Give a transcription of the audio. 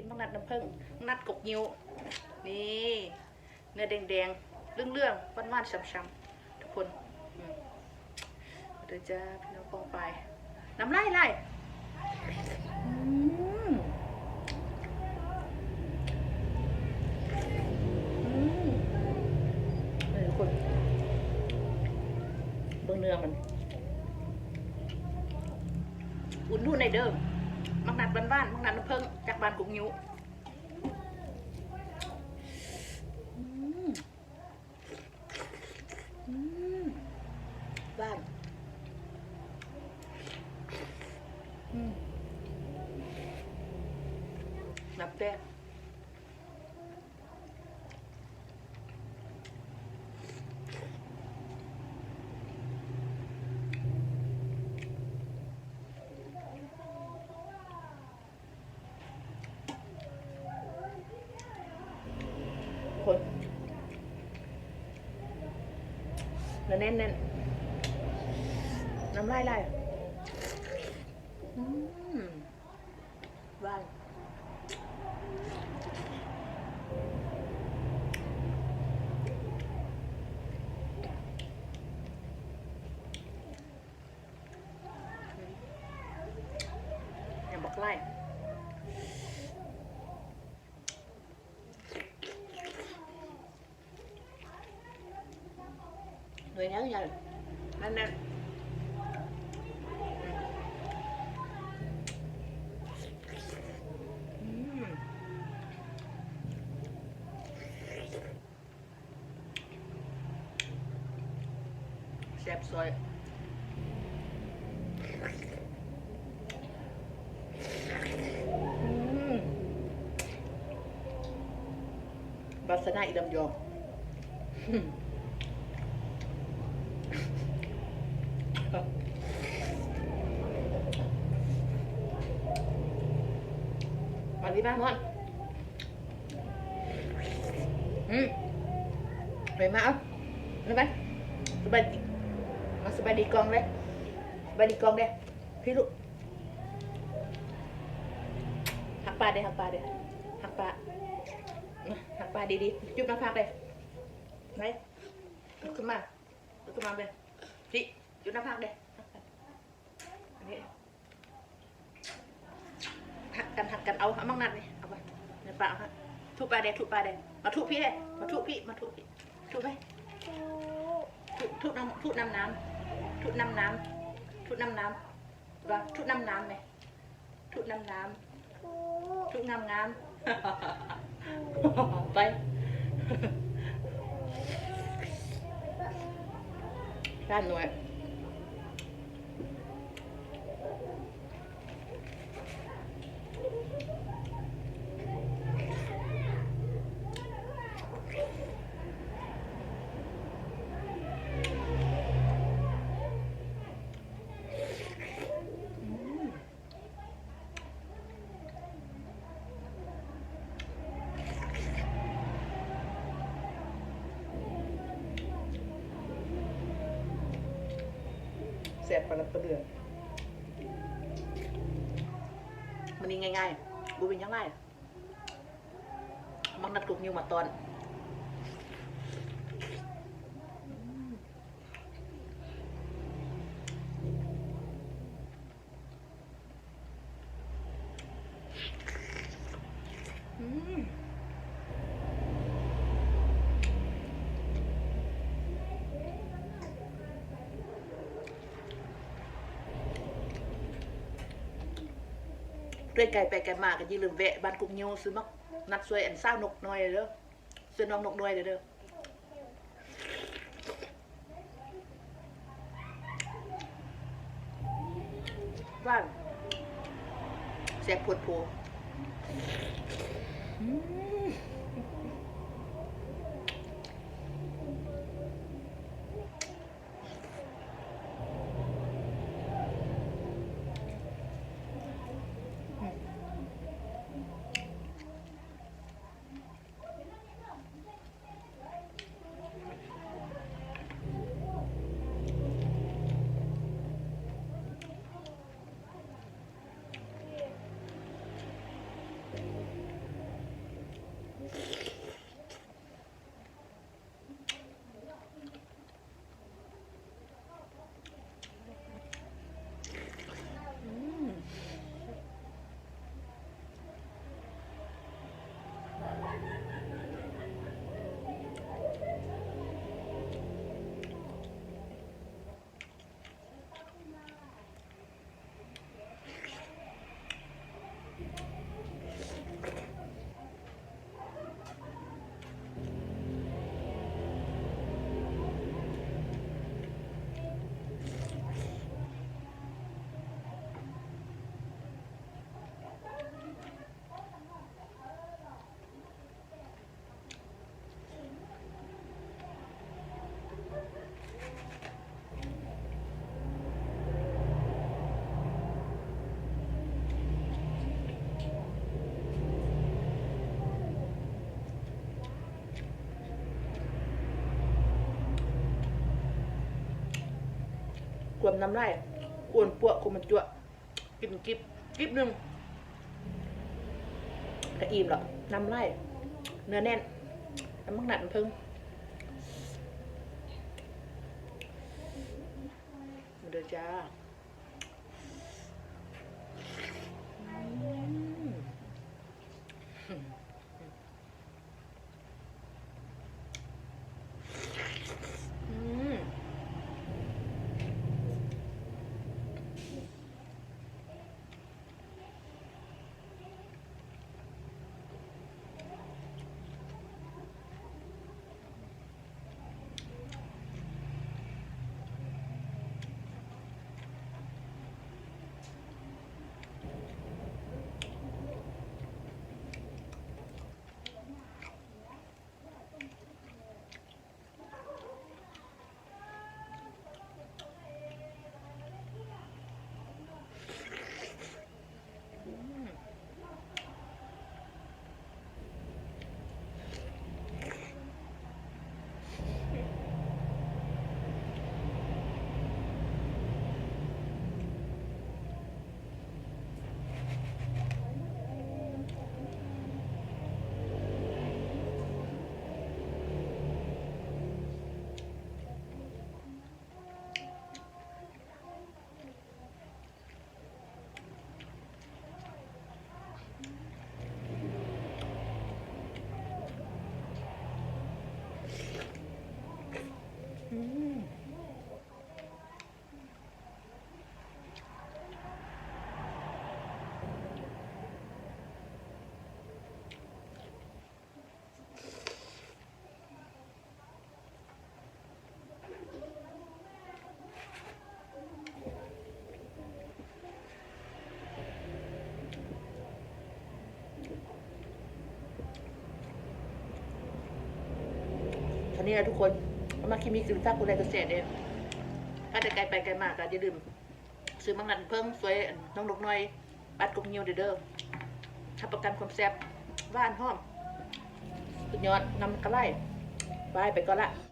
กินมังนัดน้ำผึ้งมังนัดกกยิ้วนี่เนื้อแดงๆเรื่องๆหวานๆช้ำๆทุกคนเดี๋ยวจะพี่น้องปองไปน้ำไหลทุกคนเบื้องเนื้อมันอุ่นนุ่นในเดิมมักนัดบ้านๆมักนัดน้ำผึ้งจากบ้านกุ๊กนิ้วบ้านนับแป้งคนเนื้อแน่นๆน้ำไหลบ้านอย่าบอกไล่หน่วยนี้ยังนั่นแซ่บซอยบาสนาอีดำยองมาดีมากมอนไปมาเอาไปไหมสบายดีมาสบายดีกองเลยสบายดีกองเด้พี่ลูกหักปลาเด้หักปลาดีๆจุ๊บน้ำพักเลยไหนลุกขึ้นมาเลยพี่จุ๊บน้ำพักเลยนี่หักกันเอามั่งนัดนี่เอาไปในปากฮะทุบปลาเด้มาทุบพี่เลยมาทุบพี่ทุบไปทุบน้ำน้ำว่าทุบน้ำไหมทุบน้ำไปด้านหน่วยแซ่บปลาเดือนมันนี่ง่ายๆบูเป็นยังไงมักนัดกลุ่มยูมาตอนเรื่อยไก่ไปไก่มากันยืลืมแวะบ้านกุ๊กนิ้วซื้อมักนัดสวยอันเศร้านกน้อยเลยเด้อซื้อน้องนกน้อยเลยเด้อบ้านแซ่บปวดโผ วมน้ำลายอ้วนปวกคุมันจั่วกินกิบหนึ่งกระอิ่มหรอน้ำลายเนื้อแน่นน้ำมักหนัดมันเพิ่งมาเด้อจ้าตอนนี้นะทุกคนมาคิมิซึมซากุไรกระเสดเองถ้าจะไกลไปไกลมากก็อย่าลืมซื้อมังนันเพิ่งสวยน้องลูกน้อยปัดกุกเงียวเด้อถ้าประกันความแซ่บหวานหอมสุดยอดนำกระไล่ไปก่อนละ